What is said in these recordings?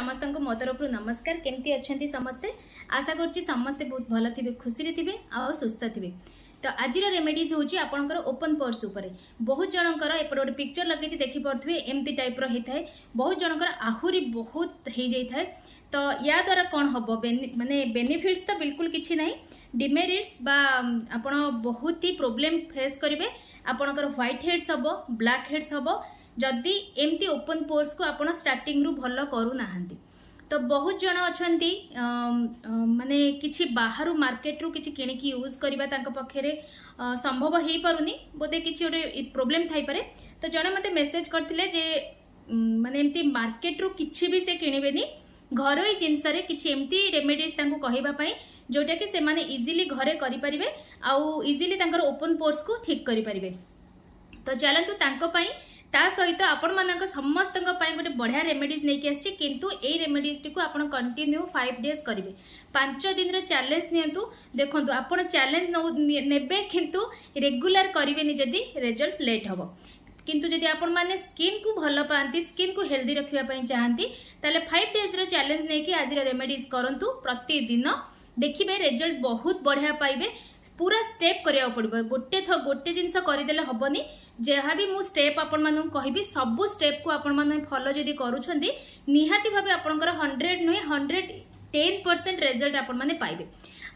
समस्त को मो तरफ नमस्कार। केमती अच्छा समस्ते आशा कर समस्ते बहुत भल थे खुशी थे आ सुस्थ थे। तो आज रेमेडीज हूँ आपंकर ओपन पोर्स उपर बहुत जनकर एपटे गोटे पिक्चर लगे देखिपे एमती टाइप होता है। बहुत जनकर आहुरी बहुत हो जाए। तो या द्वारा कौन हम माने बेनिफिट्स तो बिल्कुल किसी ना डिमेरिट्स बा आपण बहुत ही प्रोब्लेम फेस करेंगे। आपणकर व्हाइट हेड्स हम ब्लैक हेड्स हम जदि एमती ओपन पोर्स को आपण स्टार्टिंग रु भल करूना। तो बहुत जन अच्छा माने किछि बाहर मार्केट रु किछि किणिकी यूज करबा तांको पखेरे संभव हो पारुनी बोधे किछि ओटे प्रॉब्लम थाई पारे। तो जने मते मेसेज करथिले जे माने एमती मार्केट रु किछि भी से किणिबेनी घरोई जिनस रे किछि एमती रेमेडीज तांको कहिबा पई जोटा कि से माने इजीली घरे करि परिबे आउ इजीली तांकर ओपन पोर्स को ठीक करि परिबे। तो चलंतु तांको पई ता सहित आपण मानक समस्त गोटे बढ़िया रेमेडीज नहीं आसी किंतु ए रेमेडीज टी को आपण कंटिन्यू 5 डेज करेंगे। 5 दिन चैलेंज नियंतु देखो आपण चैलेंज नेबे किंतु रेगुलर करेंगे जदि रिजल्ट लेट हम किंतु जदि आपण माने स्किन को भल पाती स्किन को हेल्दी रखापी चाहती ताले 5 डेज रो चैलेंज नहीं कि आज रेमेडीज करंतु प्रतिदिन देखिए रिजल्ट बहुत बढ़िया पाइबे। पूरा स्टेप करिया पड़िबो गोटे जिनस करदेले हबनी जहाँ भी मु स्टेप आपण मानू कहबी सबु स्टेप को आपण माने फॉलो जदि करूछंती निहाती भाबे आपनकर 100 नुहे 110% रिजल्ट आपण माने पाइबे।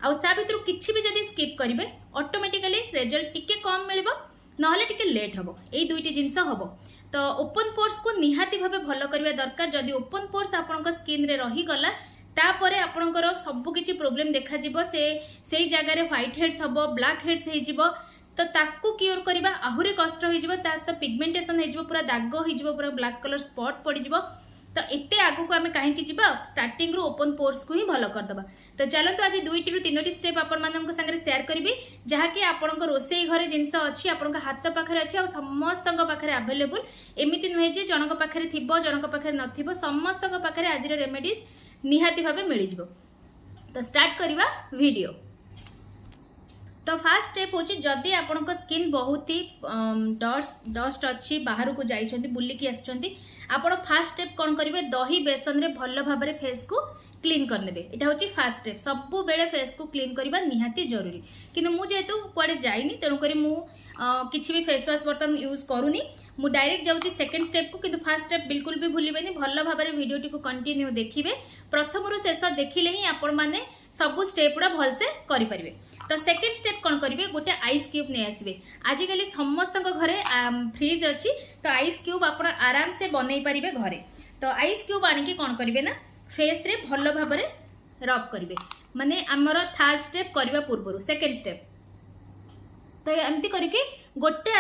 आ ता भितर किछि भी जदि स्किप करिवे ऑटोमेटिकली रिजल्ट टिके कम मिलिबो नहले टिके लेट हबो। एई दुईटी जिनस हबो। तो ओपन पोर्स को निहाती भाबे भलो करबा दरकार। जदि ओपन पोर्स आपनकर स्किन रे रही गला तापरे आपणकर सबु किछि प्रॉब्लम देखा जिवो से जगह रे व्हाइट हेड्स हबो ब्लैक हेड्स हे जिवो। तो ताकू क्योर करबा आहुरी कष्ट हो जिवो ता सहित पिगमेंटेशन हे जिवो पूरा दाग हो जिवो पूरा ब्लैक कलर स्पॉट पड़ जिवो। तो एते आगु को आमे काहे कि जिवो स्टार्टिंग रो ओपन पोर्स को ही भलो कर दबा। तो चलो तो आज 2टी रु 3टी स्टेप आपण मानन संगे शेयर करबी जहा कि आपणक रोसई घरे जिंस अछि आपणक हाथ पाखरे अछि आ समस्त पाखरे अवेलेबल। एमिति नहे जे जनक पाखरे थिबो जनक पाखरे नथिबो समस्त पाखरे आज रेमेडीज निहाती भावे मिल जिवो। तो स्टार्ट करिवा वीडियो। तो फास्ट स्टेप होची जदि आपनक स्किन बहुत ही डस्ट अच्छी बाहर को जाइछंती बुल्ली की आछंती आपण फास्ट स्टेप कोन करिवे दही बेसन रे भलो भाबरे फेस को क्लीन कर नेबे। एटा होची फास्ट स्टेप। सबु बेले फेस को क्लीन करबा निहाती जरूरी किंतु मु जेतु कुआडे जाइनी तेनु करी मु किछि भी फेस वाश बर्तन यूज करूनी मु डायरेक्ट जाउची सेकंड स्टेप को। किंतु फास्ट स्टेप बिल्कुल भी भूलिबेनी भलो भाबरे वीडियो टी को कंटिन्यू देखिबे। प्रथम रु शेष देखिले ही आपण माने सबु स्टेप उडा भल से करि परिबे। तो सेकंड स्टेप कोन करिवे गोटे आइस क्यूब नै आसीबे। आजिकली समस्त घरे फ्रिज अछि तो आइस क्यूब आपण आराम से बनै परिबे घरे। तो आइस क्यूब आनी के कोन करिवे ना फेस रे भलो भाबरे रब करिवे माने हमर थर्ड स्टेप करबा पूर्व सेकंड स्टेप। तो एमती करके गोटे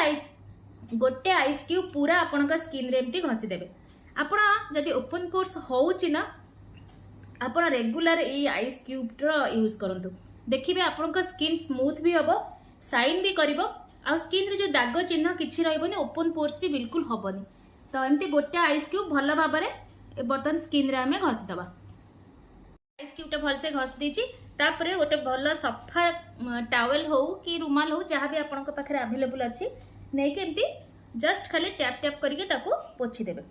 आइस क्यूब पूरा आपनका स्किन रे एमती घसी देबे। आपण जदि ओपन पोर्स होउची ना आपण रेगुलर ए आइस क्यूब रो यूज करंतु देखिबे आपनका स्किन स्मूथ भी हबो शाइन भी करिवो आ स्किन रे जो दाग चिन्ह किछि रहइबोनी ओपन पोर्स भी बिल्कुल हबोनी। तो एमती गोटे आइस क्यूब भलो भाबरे बर्तन स्किन रे हमें घसी दबा। आइस क्यूब टा भल से घसी देछि तापरे गोटे भलो सफा टावेल हो कि रुमाल हो जहाँ भी आपनका पाखरे अवेलेबल अछि नै के एमती जस्ट खाली टैप टैप करके ताको पोछि देबे।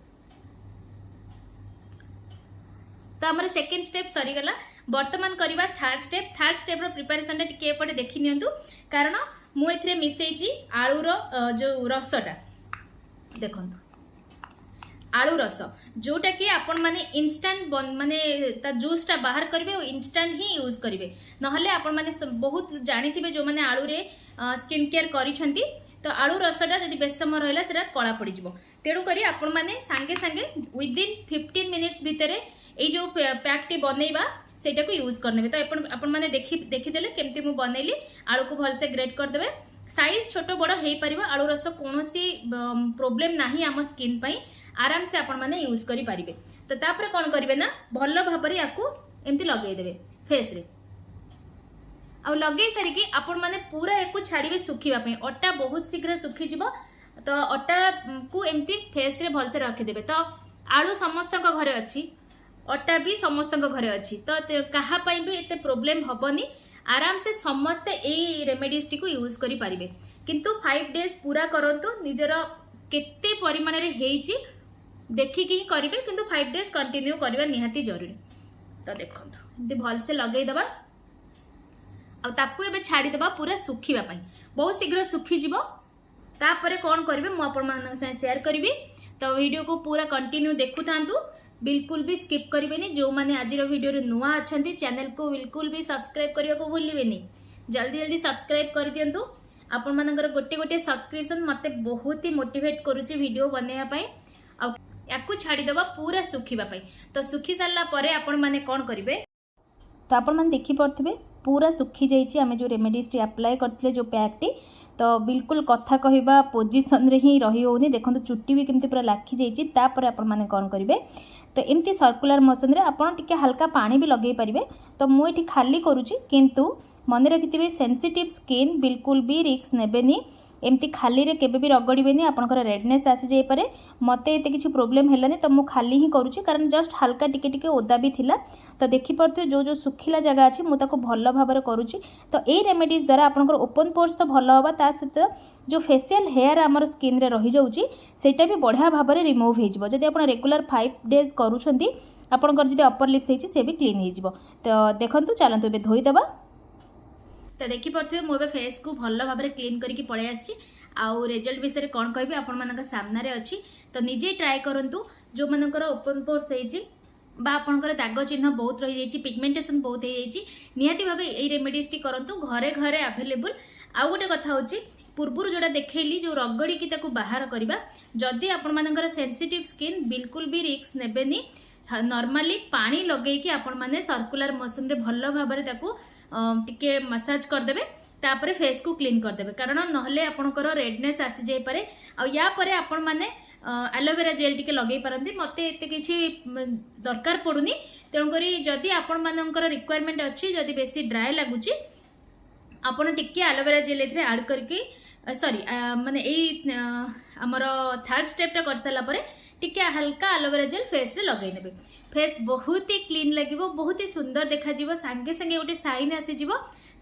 तो हमर सेकंड स्टेप सरी गला। वर्तमान करिवा थर्ड स्टेप। थर्ड स्टेप रो प्रिपरेशन टिके एपटे देखि नियंतु कारण मु एथरे मिसेइची आलू रो जो रसटा देखंतु आलू रस जोटा कि आपण माने इंस्टेंट माने ता जूस टा बाहर करिवे ओ इंस्टेंट ही यूज करिवे नहले आपण माने बहुत जानिथिबे जो माने आलू रे स्किन केयर करिसंती तो आलू रसटा जदि बेस समय रहला सेटा कळा पड़ी जिवो। तेणु करी आपण माने सांगे सांगे विदिन 15 मिनिट्स भितरे ए जो पैक टी बनेइबा सेटा को यूज करनेबे। तो आपण माने देखि देले केमती मु बनैली आलू को भल से ग्रेट कर देबे। साइज छोटो बड़ हेई परिबो आलू रस कोनोसी प्रॉब्लम नाही हम स्किन पई आराम से आपण माने यूज करि परिबे। तो तापर कोन करिवे ना भलो भाबरे याकू एमती लगेइ देबे फेस रे आ लगे सारी कि आपण माने पूरा एको छाड़ीबे सुखीबा पई। अटा बहुत शीघ्र सुखी जिवो तो अटा को एमती फेस रे भल से रखि देबे। तो आलू समस्त घरे अछि अटा भी समस्त घरे अछि तो कहा पई भी एते प्रॉब्लम हबनी आराम से समस्त ए रेमेडीज टी को यूज करि परिबे। किंतु 5 डेज पूरा करंतु निजर केते परिमाण रे हेइची देखिकी ही करेंगे किंतु 5 डेज कंटिन्यू करवा निहाती जरूरी। तो देखो एमती भलसे लगेदेवा आउ छाड़ीदेवा पूरा सुखिबा पई बहुत शीघ्र सुखी जीवो। तापर कौन करेंगे मुझे शेयर करी। तो वीडियो को पूरा कंटिन्यू देखु था बिल्कुल भी स्किप करेंगे। जो मैंने आज वीडियो रे नुआ अच्छा चैनल को बिल्कुल भी सब्सक्राइब करने को भूलिए जल्दी जल्दी सब्सक्राइब कर दिंतु। आपण मानकर गोटे गोटे सब्सक्रिप्शन मते बहुत ही मोटिवेट करुच्ची वीडियो बनवाई या छाड़ीदेवा पूरा सुखिबा। तो सुखी सारा परे आपण माने कौन करेंगे तो आपण मैंने देखिपे पूरा सुखी जाइए। आम जो रेमेडीज टी अप्लाई करते जो पैक टी तो बिल्कुल कथा कहवा पोजिशन रे ही रही होनी। देखो चुट्टी भी केमती पूरा लाखी जापर आपण मैंने कौन करेंगे तो एमती सर्कुलर मोशन रे आपण टिके हल्का पानी भी लगे पारे। तो मुझे खाली करुच्ची किंतु मन रखिथे सेंसिटिव स्किन बिल्कुल भी रिस्क नेबेनी। एमती खाली रे केबे भी रगड़बेनी आपनकर रेडनेस आसी जाई पारे। मते एते किछि प्रॉब्लम हेलानी तो मु खाली ही करूची कारण जस्ट हल्का टिके टिके ओदा भी थिला। तो देखि परथि जो जो सुखिला जगह अछि मु ताको भलो भाबरे करूची। तो ए रेमेडीज द्वारा आपनकर ओपन पोर्स तो भलो होबा ता सहित जो फेशियल हेयर हमर स्किन रे रही जाउची सेटा भी बढ़िया भाबरे रिमूव हे जिवो। जदि आपण रेगुलर 5 डेज करूछंती आपनकर जदि अपर लिप्स हेची से भी क्लीन हे जिवो। तो देखंतु चलंतु एबे धोई देबा। तो देखिपे मुझे फेस को भल भाव में क्लीन करके पलि आसी आउ रिजल्ट विषय कौन कह आपण मान सामने अच्छी। तो निजे ट्राए करूँ जो मानकर ओपन पोर्स होकर दाग चिन्ह बहुत रही जाइए पिगमेंटेशन बहुत हो निहाती भाव ये रेमेडीज टी करूँ घरे घरे अवेलेबल। आउ गोटे कथा हूँ पूर्वर जोड़ा देखली जो रगड़ी की बाहर करवा जदि आपण मानकर सेंसिटिव स्किन बिल्कुल भी रिस्क नेबेनी नॉर्मली पानी लगे आपण माने सर्कुलर मोशन रे भल भाव में टिके मसाज करदेवे तापर फेस को क्लीन करदेवे कारण नहले आपणकर रेडनेस आसी जाई पारे। आ या परे आपण माने एलोवेरा जेल टिके लगे पारंती मते एते किछि दरकार पड़ुनी। तेणु करी जदि आपण मानकर रिक्वायरमेंट अच्छी जदि बेसी ड्राई लागुची आपण टिके एलोवेरा जेल एथरे ऐड करके सॉरी माने एई हमर थर्ड स्टेप टा कर साला परे टिके हल्का एलोवेरा जेल फेस रे लगै नेबे। फेस बहुत ही क्लीन लगे बहुत ही सुंदर देखा सांगे सांगे गोटे साइन आसीज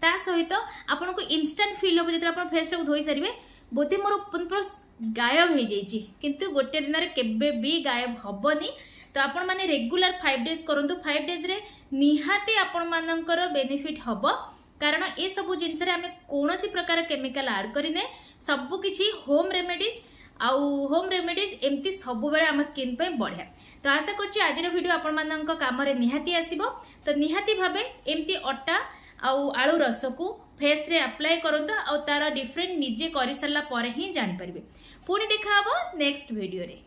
ता सहित आपन को इंस्टेंट फील हम जो फेस टाक धोई सारे बोधे मोर ओपन पोर्स गायब हो जाइए किंतु गोटे दिन में केबे भी गायब हबनी। तो आपण माने रेगुलर 5 डेज करंतु 5 डेज रे निहाती आपण मानकर बेनिफिट हबो कारण ए सब जिनस रे आमे कोनोसी प्रकार केमिकल ऐड करिने सब किछि होम रेमेडीज आउ होम रेमेडीज एमती सब बेले आम स्किन पे बढ़िया। तो आशा करछि आज वीडियो आपण मानक काम रे निहाती आसीबो। तो निहाती भाबे एमती अटा आउ आलू रस को फेस रे अप्लाई करंतु आउ तार डिफरेंट निजे करि सल्ला परे ही जानि परिबे। पुणी देखा हबो नेक्स्ट वीडियो रे।